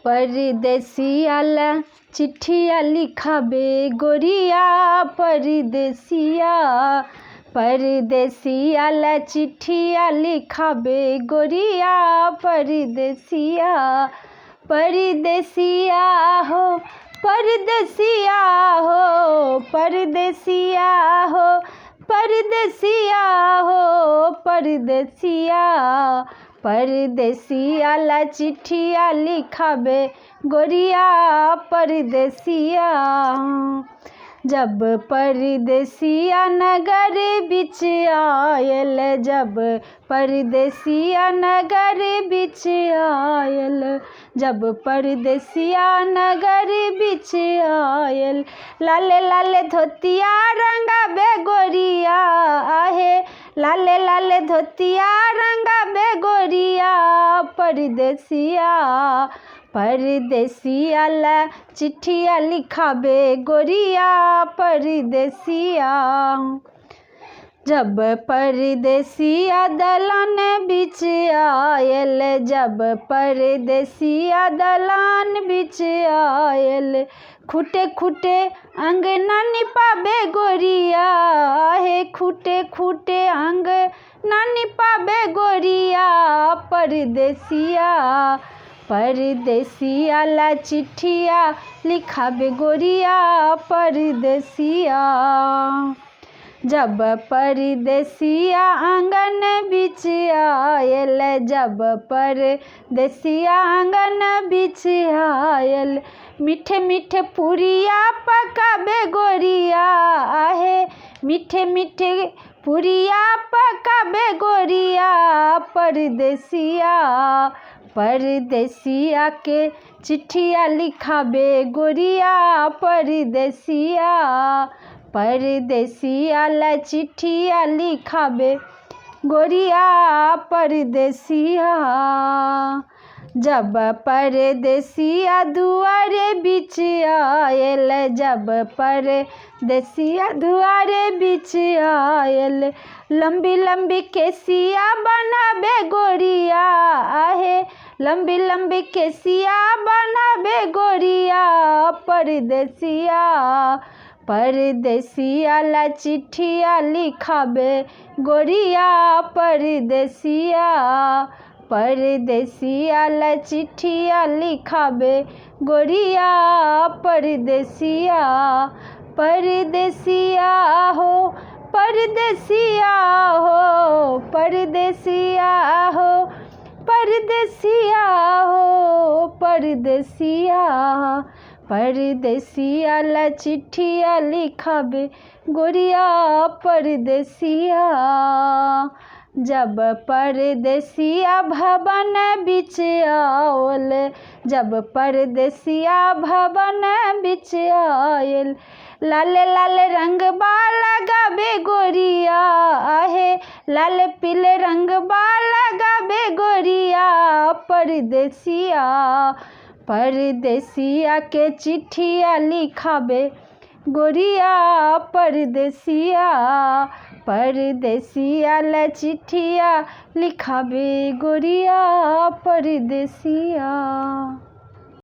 परदेसिया ला चिट्ठिया लिखाबे गोरिया परदेसिया। परदेसिया ला चिट्ठिया लिखाबे गोरिया परदेसिया। परदेसिया हो परदेसिया हो परदेसिया हो परदेसिया हो परदेसिया। परदेसिया ला चिट्ठिया लिखाबे गोरिया परदेसिया। जब परदेसिया नगर बिच आयल, जब परदेसिया नगर बिच आयल, जब परदेसिया नगर बिच आयल। लाले लाले धोतिया रंगाबे गोरिया आहे, लाले लाले धोतिया रंगाबे गोरिया परदेसिया। परदेसिया ला चिट्ठिया लिखाबे गोरिया परदेसिया। जब परदेसिया दलान बिच आयल, जब परदेसिया दलान बिच आयल। खूटे खूटे अंगना निपाबे गोरिया आहे, खूटे खूटे अंगना निपाबे गोरिया परदेसिया। परदेसिया ला चिट्ठिया लिखाबे गोरिया परदेसिया। जब परदेसिया आंगन बिच आयल, जब परदेसिया आंगन बिच आयल। मीठे मीठे पुरिया पकाबे गोरिया आहे, मीठे मीठे पुरिया पकाबे गोरिया परदेसिया। परदेसिया के चिट्ठिया लिखाबे गोरिया परदेसिया। परदेसिया ला चिट्ठिया लिखाबे गोरिया परदेसिया। जब परदेसिया दुआरे बिच आयल, जब परदेसिया दुआरे बिच आयल। लंबी लंबी केसिया बनाबे गोरिया आहे, लंबी लंबी केसिया बनाबे गोरिया परदेसिया। परदेसिया ला चिट्ठिया लिखाबे गोरिया परदेसिया। परदेसिया ला चिट्ठिया लिखाबे गोरिया परदेसिया। परदेसिया हो परदेसिया हो परदेसिया हो परदेसिया हो परदेसिया। परदेसिया ला चिट्ठिया लिखाबे गोरिया परदेसिया। जब परदेसिया भवन बिच आयल, जब परदेसिया भवन बिच आयल। लाले लाले रंग बा लगाबे गोरिया आहे, लाल पीले रंग बा लगाबे गोरिया परदेसिया। परदेसिया के चिट्ठिया लिखाबे गोरिया परदेसिया। परदेसिया ला चिट्ठिया लिखाबे गोरिया परदेसिया।